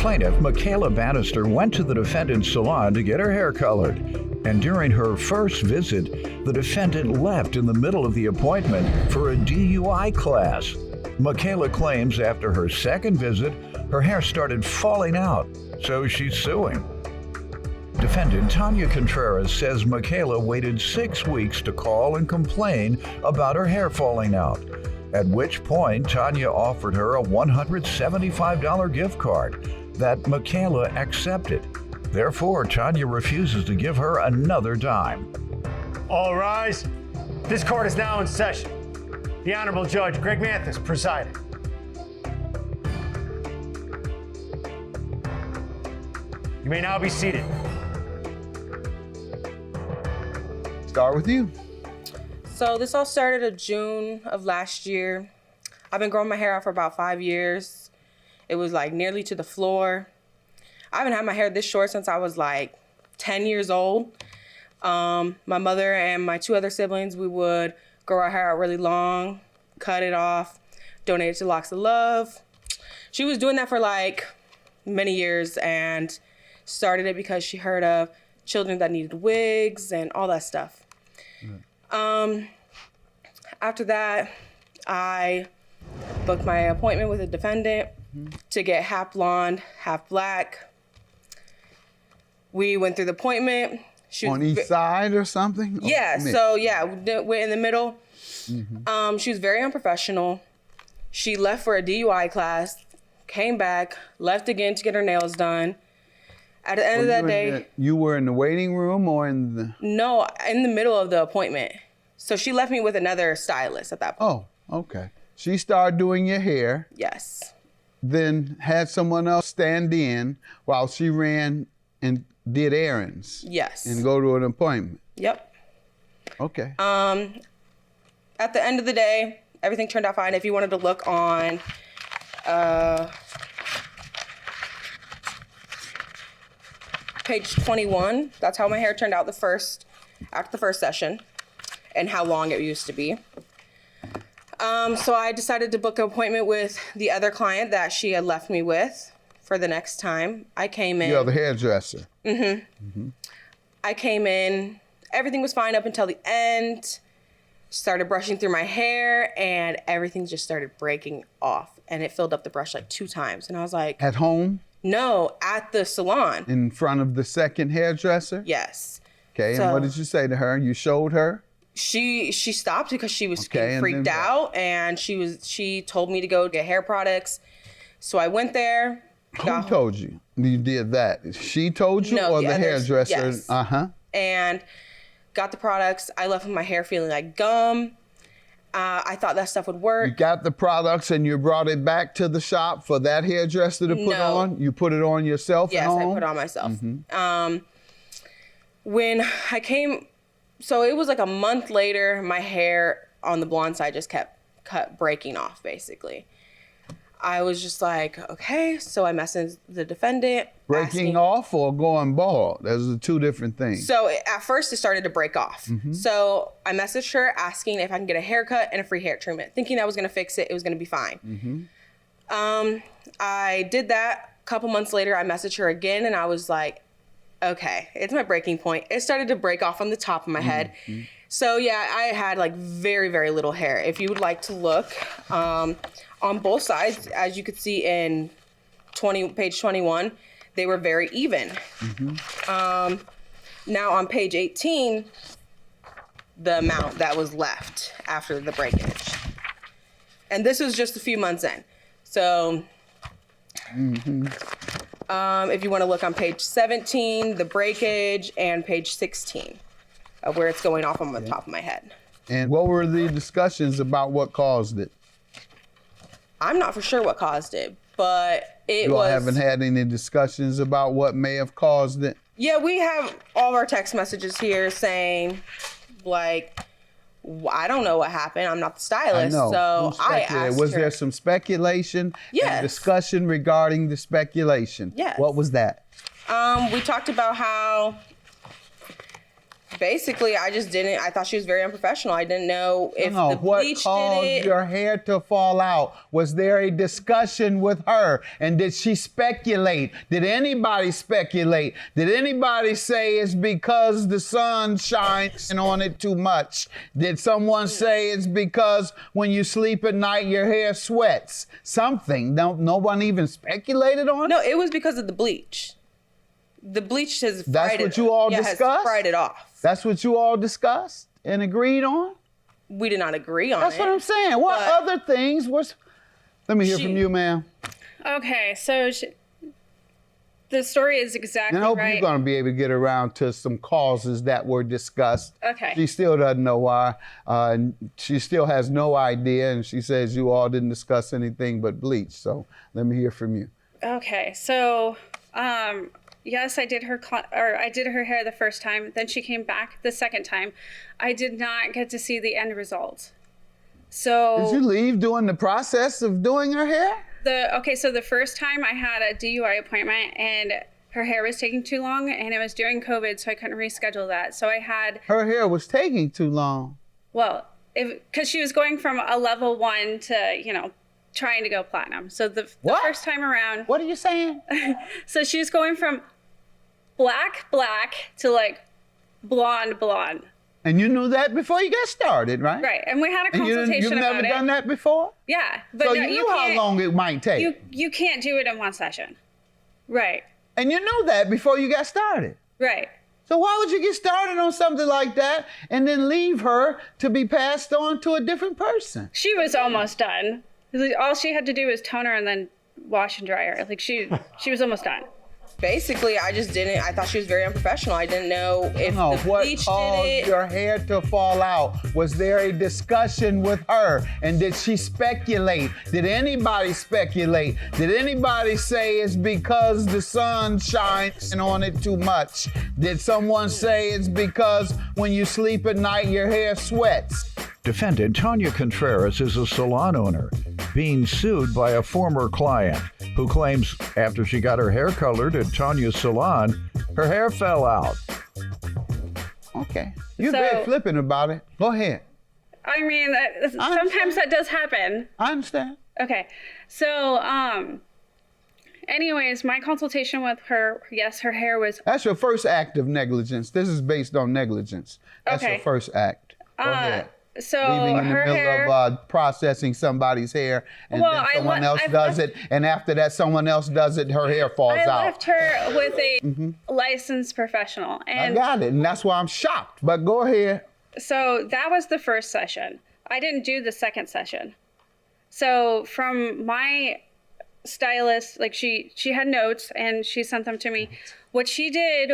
plaintiff, Michaela Bannister, went to the defendant's salon to get her hair colored. And during her first visit, the defendant left in the middle of the appointment for a DUI class. Michaela claims after her second visit, her hair started falling out, so she's suing. Defendant Tanya Contreras says Michaela waited 6 weeks to call and complain about her hair falling out, at which point Tanya offered her a $175 gift card that Michaela accepted. Therefore, Tanya refuses to give her another dime. All rise. This court is now in session. The Honorable Judge Greg Mathis presiding. You may now be seated. Start with you. So this all started in June of last year. I've been growing my hair out for about 5 years. It was like nearly to the floor. I haven't had my hair this short since I was like 10 years old. My mother and my 2 other siblings, we would grow our hair out really long, cut it off, donate it to Locks of Love. She was doing that for like many years and started it because she heard of children that needed wigs and all that stuff. After that, I booked my appointment with a defendant to get half blonde, half black. We went through the appointment. She was on each side or something? Yeah, so yeah, we're in the middle. She was very unprofessional. She left for a DUI class, came back, left again to get her nails done. At the end of that day... You were in the waiting room or in the... No, in the middle of the appointment. So she left me with another stylist at that point. Oh, okay. She started doing your hair. Yes. Then had someone else stand in while she ran and did errands. Yes. And go to an appointment. Yep. Okay. At the end of the day, everything turned out fine. If you wanted to look on page 21, that's how my hair turned out after the first session and how long it used to be. So I decided to book an appointment with the other client that she had left me with for the next time. I came in. You have a hairdresser. I came in, everything was fine up until the end. Started brushing through my hair and everything just started breaking off and it filled up the brush like 2 times. And I was like... At home? No, at the salon. In front of the second hairdresser? Yes. Okay, So, and what did you say to her? You showed her? She stopped because she was Okay, getting and freaked then out and she told me to go get hair products. So I went there. Who told you you did that? She told you No, or the the others, hairdresser? yes. And got the products. I left with my hair feeling like gum. I thought that stuff would work. You got the products and you brought it back to the shop for that hairdresser to put on? You put it on yourself Yes, at home? I put it on myself. When I came, so it was like a month later, my hair on the blonde side just kept breaking off, basically. I was just like, okay, so I messaged the defendant. Breaking off or going bald? Those are 2 different things. So at first it started to break off. So I messaged her asking if I can get a haircut and a free hair treatment, thinking I was gonna fix it, it was gonna be fine. I did that. A couple months later, I messaged her again and I was like, okay, it's my breaking point. It started to break off on the top of my head. So yeah, I had like very, very little hair. If you would like to look, on both sides, as you could see in page 21, they were very even. Now on page 18, the amount that was left after the breakage. And this was just a few months in. So if you want to look on page 17, the breakage, and page 16 of where it's going off on the top of my head. And what were the discussions about what caused it? I'm not for sure what caused it, but You all haven't had any discussions about what may have caused it? Yeah, we have all of our text messages here saying, like, I don't know what happened. I'm not the stylist. I know. So I asked Was her. there some speculation Yes. and discussion regarding the speculation? Yes. What was that? We talked about how Basically, I just didn't. I thought she was very unprofessional. I didn't know if the what bleach caused did it. your hair to fall out? Was there a discussion with her? And did she speculate? Did anybody speculate? Did anybody say it's because the sun shines on it too much? Did someone say it's because when you sleep at night, your hair sweats? Something. No one even speculated on it? No, it was because of the bleach. The bleach has fried That's it. what you all has discussed? fried it off. That's what you all discussed and agreed on? We did not agree on That's it. what I'm saying. What but other things was... Let me hear from you, ma'am. Okay, so the story is exactly And I hope right. you're going to be able to get around to some causes that were discussed. Okay. She still doesn't know why. She still has no idea, and she says you all didn't discuss anything but bleach. So let me hear from you. Okay, so yes, I did I did her hair the first time. Then she came back the second time. I did not get to see the end result. So Did you leave during the process of doing her hair? So the first time I had a DUI appointment and her hair was taking too long, and it was during COVID, so I couldn't reschedule that. So I had, Her hair was taking too long. well, because she was going from a level 1 to, trying to go platinum. So the first time around, What are you saying? so she was going from black to like blonde. And you knew that before you got started, right? Right, and we had a And consultation you've about never it. done that before? Yeah, but So no, you knew how can't- long it might take. You can't do it in one session. Right, And you knew that before you got started. right. So why would you get started on something like that and then leave her to be passed on to a different person? She was almost done. All she had to do was tone her and then wash and dry her. Like she was almost done. Basically, I just didn't. I thought she was very unprofessional. I didn't know if No, the what bleach caused did it. your hair to fall out? Was there a discussion with her? And did she speculate? Did anybody speculate? Did anybody say it's because the sun shines on it too much? Did someone say it's because when you sleep at night, your hair sweats? Defendant Tanya Contreras is a salon owner being sued by a former client who claims after she got her hair colored at Tanya's salon, her hair fell out. Okay. You're So- very flippant about it. Go ahead. I mean, sometimes that does happen. I understand. Okay, so anyways, my consultation with her, yes, her hair was That's your first act of negligence. This is based on negligence. That's your Okay. first act. Go ahead. so Leaving in the her middle hair. of processing somebody's hair, and Well, then I someone le- else I've does left- it, and after that someone else does it, her hair falls I out. left her with a licensed professional, I and got it, and that's why I'm shocked. But go ahead. so that was the first session. I didn't do the second session. So from my stylist, like she had notes and she sent them to me. What she did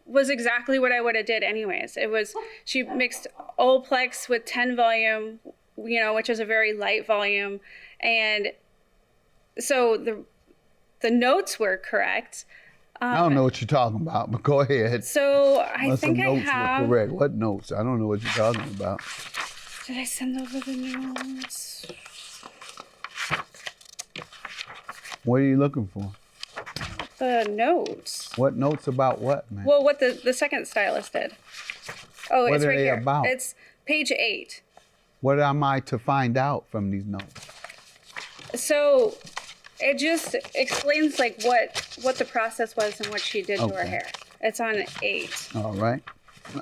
was exactly what I would have did anyways. It was, she mixed Olaplex with 10 volume, which is a very light volume. And so the notes were correct. I don't know what you're talking about, but go ahead. So I Unless think some I notes have, were correct. What notes? I don't know what you're talking about. did I send over the notes? What are you looking for? The notes. What notes about what, man? Well, what the second stylist did. Oh, What it's are right they here. about? It's page 8. What am I to find out from these notes? So it just explains like what the process was and what she did to her Okay. hair. It's on 8. All right.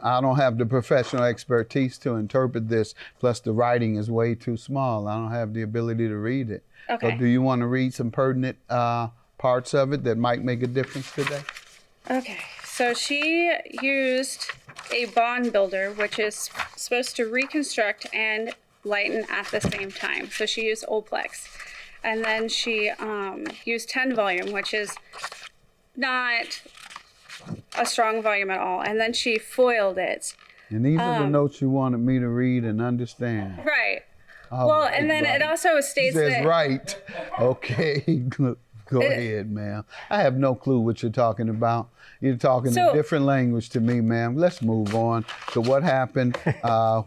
I don't have the professional expertise to interpret this, plus the writing is way too small. I don't have the ability to read it. Okay. So do you want to read some pertinent parts of it that might make a difference today? Okay. So she used a bond builder, which is supposed to reconstruct and lighten at the same time. So she used Olaplex. And then she used 10 volume, which is not a strong volume at all. And then she foiled it. And these are the notes you wanted me to read and understand. Right. All Well, right, and then it buddy. also states Says that right. Okay. Go ahead, ma'am. I have no clue what you're talking about. You're talking So- a different language to me, ma'am. Let's move on to what happened.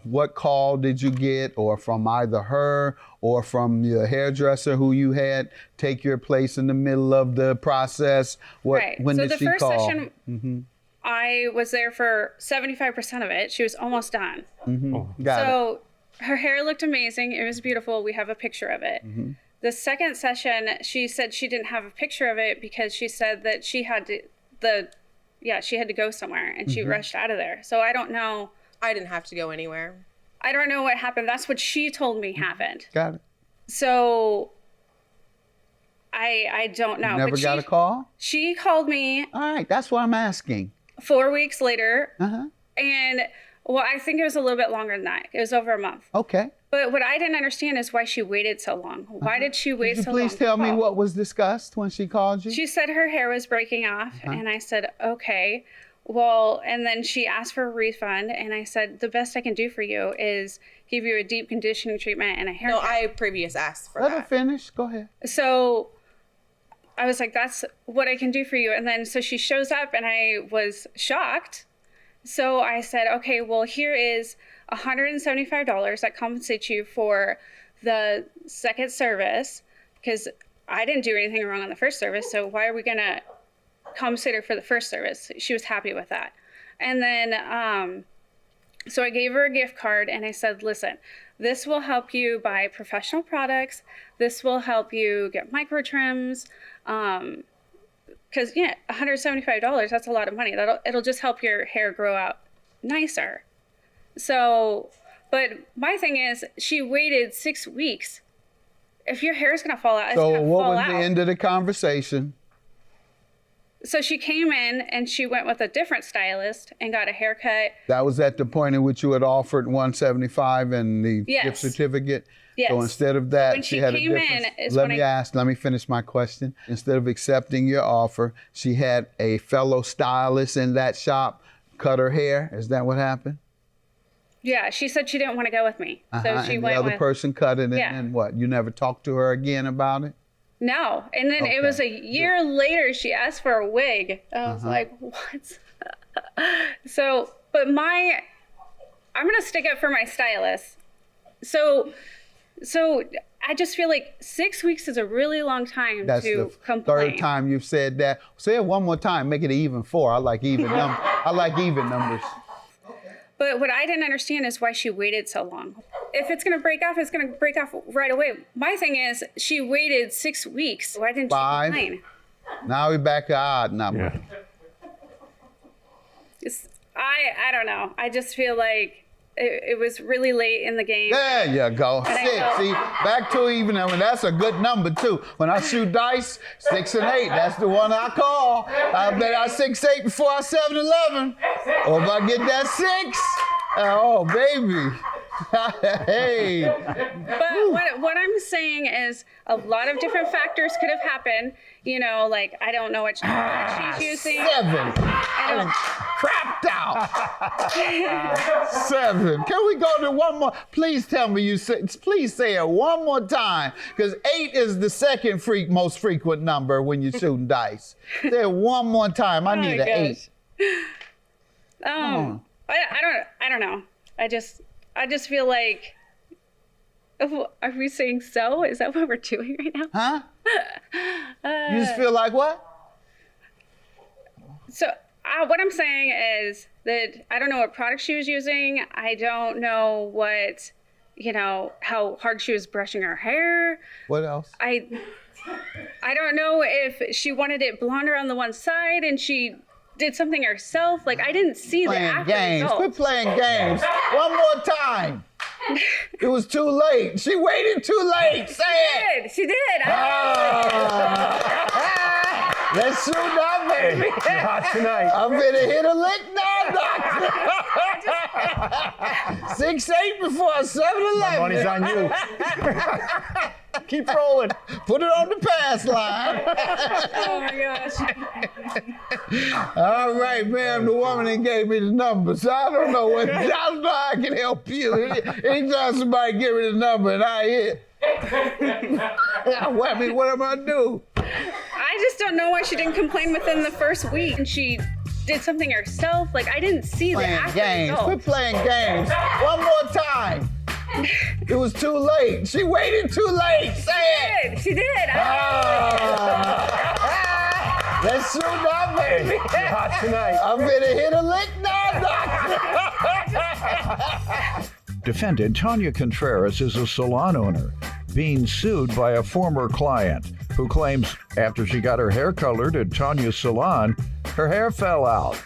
What call did you get, or from either her or from your hairdresser who you had take your place in the middle of the process? right. When So did the she first call? session, I was there for 75% of it. She was almost done. Got it. So her hair looked amazing. It was beautiful. We have a picture of it. The second session, she said she didn't have a picture of it because she said that she had to she had to go somewhere and she rushed out of there. So I don't know. I didn't have to go anywhere. I don't know what happened. That's what she told me happened. Got it. So I don't know. Never got a call? She called me All right, that's what I'm asking. 4 weeks later. Uh-huh. And well, I think it was a little bit longer than that. It was over a month. Okay. But what I didn't understand is why she waited so long. Why did she wait Could so you long? please tell me what was discussed when she called you? She said her hair was breaking off, and I said, okay. Well, and then she asked for a refund, and I said, the best I can do for you is give you a deep conditioning treatment and a haircut. No, I previous asked for Let her that. finish. Go ahead. So I was like, that's what I can do for you. And then so she shows up, and I was shocked. So I said, okay, well, here is $175 that compensates you for the second service, because I didn't do anything wrong on the first service. So why are we going to compensate her for the first service? She was happy with that. And then, so I gave her a gift card and I said, listen, this will help you buy professional products. This will help you get micro trims. Because $175, that's a lot of money. It'll just help your hair grow out nicer. So, but my thing is, she waited 6 weeks. If your hair is gonna fall out, it's So gonna what fall was out. the end of the conversation? So she came in and she went with a different stylist and got a haircut. That was at the point in which you had offered $175 and the gift Yes. certificate? Yes. So instead of that, when she had a came in different. is Let when me finish my question. Instead of accepting your offer, she had a fellow stylist in that shop cut her hair. Is that what happened? Yeah, she said she didn't want to go with me. So she And the went other with, person cut it, Yeah. and what? You never talked to her again about it? no. And then it was a year later, she asked for a wig. I was like, what? So, but I'm going to stick up for my stylist. So I just feel like 6 weeks is a really long time That's to the complain. third time you've said that. Say it one more time. Make it an even 4. I like even numbers. I like even numbers. But what I didn't understand is why she waited so long. If it's going to break off, it's going to break off right away. My thing is, she waited 6 weeks. Why didn't 5. she complain? Now we're back to odd number. I don't know. I just feel like it was really late in the game. There you go. And I 6. felt- See, back to even. I mean, that's a good number too. When I shoot dice, 6 and 8. That's the one I call. I bet I 6-8 before I 7-11. Or if I get that 6, oh baby. Hey. But what I'm saying is a lot of different factors could have happened. You know, like I don't know what she's using. 7. I don't. Crapped out. 7. Can we go to one more? Please tell me you say. Please say it one more time, because 8 is the second most frequent number when you're shooting dice. Say it one more time. I need an 8. I don't know. I just feel like. Are we saying so? Is that what we're doing right now? Huh? You just feel like what? So what I'm saying is that I don't know what product she was using. I don't know what, how hard she was brushing her hair. What else? I don't know if she wanted it blonder on the one side and she did something herself. Like I didn't see the Playing after games. result. Quit playing games. One more time. It was too late. She waited too late. Say it. She did. Let's shoot now, baby. You're hot tonight. I'm gonna hit a lick now, doctor. 6-8 before 7-11. Money's on you. Keep rolling. Put it on the pass line. Oh my gosh. All right, ma'am. The woman that gave me the number, so I don't know how I can help you. Anytime somebody give me the number and I hit, what am I do? I just don't know why she didn't complain within the first week and she did something herself. Like I didn't see the Playing after games. result. Quit playing games. One more time. It was too late. She waited too late. Say it. She did. Let's sue that baby. You're hot tonight. I'm gonna hit a lick now, doctor. Defendant Tanya Contreras is a salon owner being sued by a former client who claims after she got her hair colored at Tanya's salon, her hair fell out.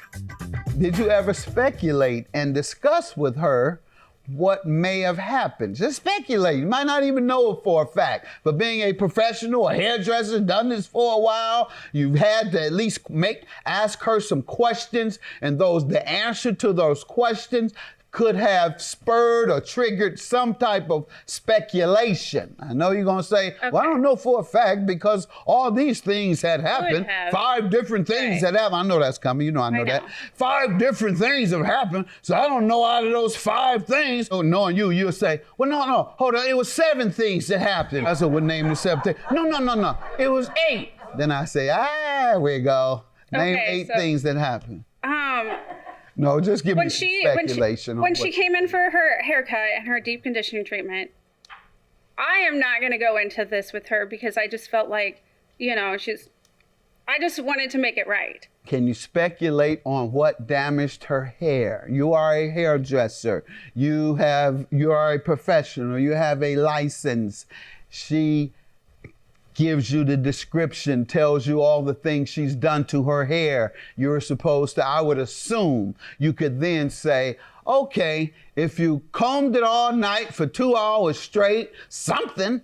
Did you ever speculate and discuss with her what may have happened? Just speculate. You might not even know it for a fact, but being a professional, a hairdresser, done this for a while, you've had to at least ask her some questions, and the answer to those questions could have spurred or triggered some type of speculation. I know you're gonna say, well, I don't know for a fact because all these things had happened. 5 different things had happened. I know that's coming, you know I know that. 5 different things have happened, so I don't know out of those 5 things. So knowing you'll say, well, no, hold on, it was 7 things that happened. I said, we'll name the 7 things. No, it was 8. Then I say, there we go. Name 8 things that happened. No, just give me some speculation. When she came in for her haircut and her deep conditioning treatment, I am not going to go into this with her because I just felt like, I just wanted to make it right. Can you speculate on what damaged her hair? You are a hairdresser. You are a professional. You have a license. She gives you the description, tells you all the things she's done to her hair. You're supposed to, I would assume, you could then say, okay, if you combed it all night for 2 hours straight, something,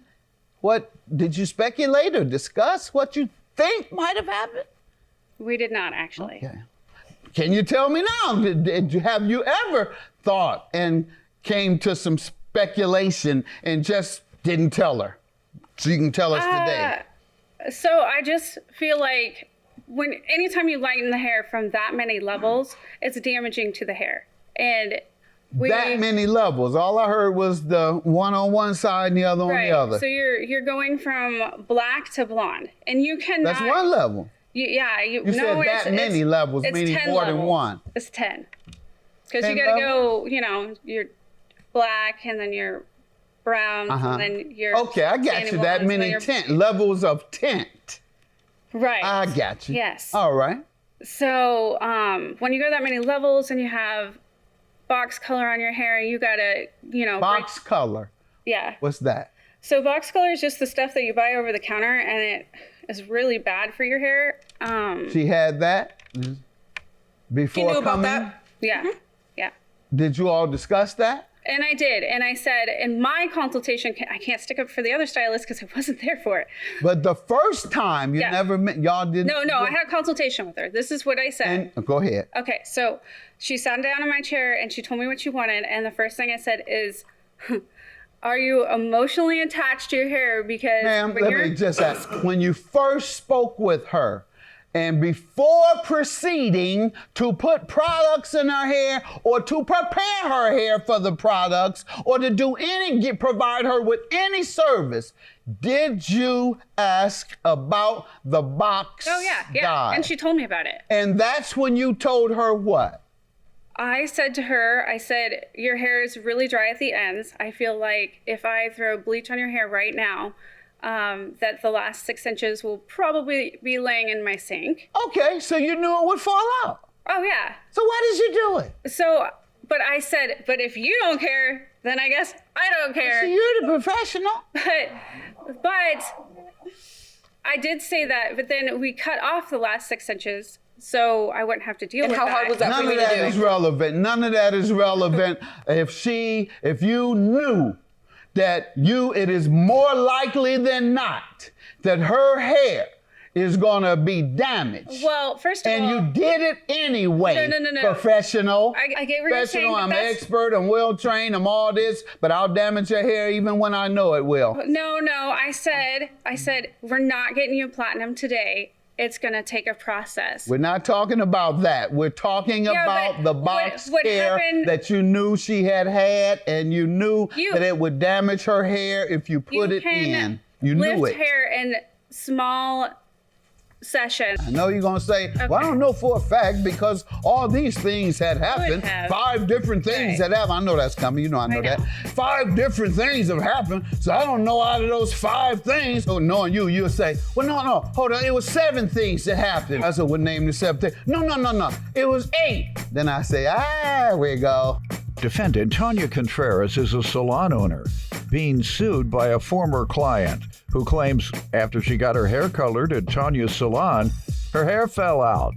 what, did you speculate or discuss what you think might have happened? We did not, actually. Okay. Can you tell me now, have you ever thought and came to some speculation and just didn't tell her? So you can tell us today. So I just feel like anytime you lighten the hair from that many levels, it's damaging to the hair. And that many levels. All I heard was the one on one side and the other on the other. So you're going from black to blonde, and you cannot. That's one level. You said that many levels, meaning more than one. It's 10. Because you got to go. You're black, and then you're brown, and then you're. Okay, I got you. That many tint levels of tint. Right. I got you. Yes. All right. So when you go that many levels and you have box color on your hair, you gotta, box color. Yeah. What's that? So box color is just the stuff that you buy over the counter, and it is really bad for your hair. She had that before you knew coming. about that? Yeah. Yeah. Did you all discuss that? And I did. And I said, in my consultation, I can't stick up for the other stylist because I wasn't there for it. But the first time you never met, y'all didn't. No, I had a consultation with her. This is what I said. And, go ahead. Okay, so she sat down in my chair and she told me what she wanted. And the first thing I said is, are you emotionally attached to your hair? Because ma'am, let me just ask, when you first spoke with her, and before proceeding to put products in her hair or to prepare her hair for the products or to provide her with any service, did you ask about the box dye? And she told me about it. And that's when you told her what? I said to her, your hair is really dry at the ends. I feel like if I throw bleach on your hair right now, that the last 6 inches will probably be laying in my sink. Okay, so you knew it would fall out. Oh, yeah. So why did you do it? So, but I said, but if you don't care, then I guess I don't care. So you're the professional. But I did say that, but then we cut off the last 6 inches so I wouldn't have to deal with that. And how hard was that for you to do? None of that is relevant. None of that is relevant. If you knew that it is more likely than not that her hair is gonna be damaged. Well, first of all, and you did it anyway. No. Professional. I get what you're saying. I'm expert, I'm well trained, I'm all this, but I'll damage your hair even when I know it will. No, I said, we're not getting you platinum today. It's gonna take a process. We're not talking about that. We're talking about the box hair that you knew she had and you knew that it would damage her hair if you put it in. You knew it. Lift hair in small session. I know you're gonna say, well, I don't know for a fact because all these things had happened. have. 5 different things Right. had happened. I know that's coming. You know I know know. that. 5 different things have happened. So I don't know out of those 5 things. So knowing you'll say, well, no, hold on. It was 7 things that happened. I said, we'll name the 7 things. No. It was 8. Then I say, there we go. Defendant Tanya Contreras is a salon owner being sued by a former client who claims after she got her hair colored at Tanya's salon, her hair fell out.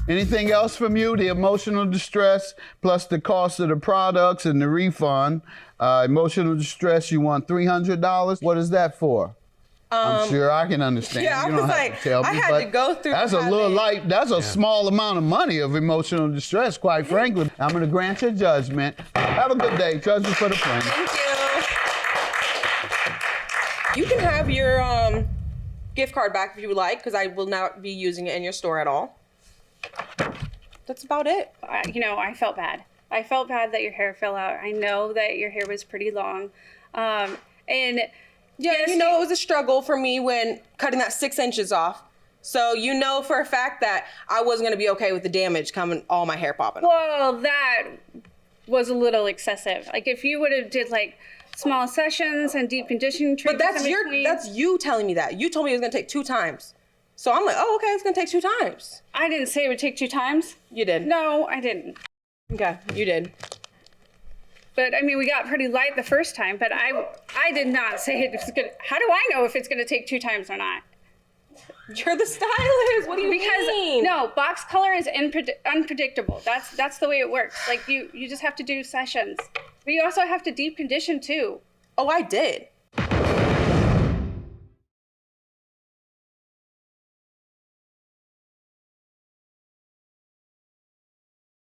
Anything else from you? The emotional distress plus the cost of the products and the refund. Emotional distress, you want $300. What is that for? I'm sure I can understand. Yeah, I You don't was have like, to tell me, I had but to go through That's a little having- light. That's a small amount of money of emotional distress, quite frankly. I'm going to grant your judgment. Have a good day. Judgment for the plaintiff. Thank you. You can have your gift card back if you would like, because I will not be using it in your store at all. That's about it. I felt bad. I felt bad that your hair fell out. I know that your hair was pretty long. And Yeah, yes, you know it was a struggle for me when cutting that 6 inches off. So you know for a fact that I wasn't going to be okay with the damage coming, all my hair popping off. well, that was a little excessive. Like if you would have did like small sessions and deep conditioning But treatments in between. that's you telling me that. You told me it was going to take 2 times. So I'm like, oh, okay, it's going to take 2 times. I didn't say it would take 2 times. You did. No, I didn't. Okay, you did. But I mean, we got pretty light the first time, but I did not say it was good. How do I know if it's going to take 2 times or not? You're the stylist. What do you Because mean? no, box color is unpredictable. That's the way it works. Like you just have to do sessions, but you also have to deep condition too. Oh, I did.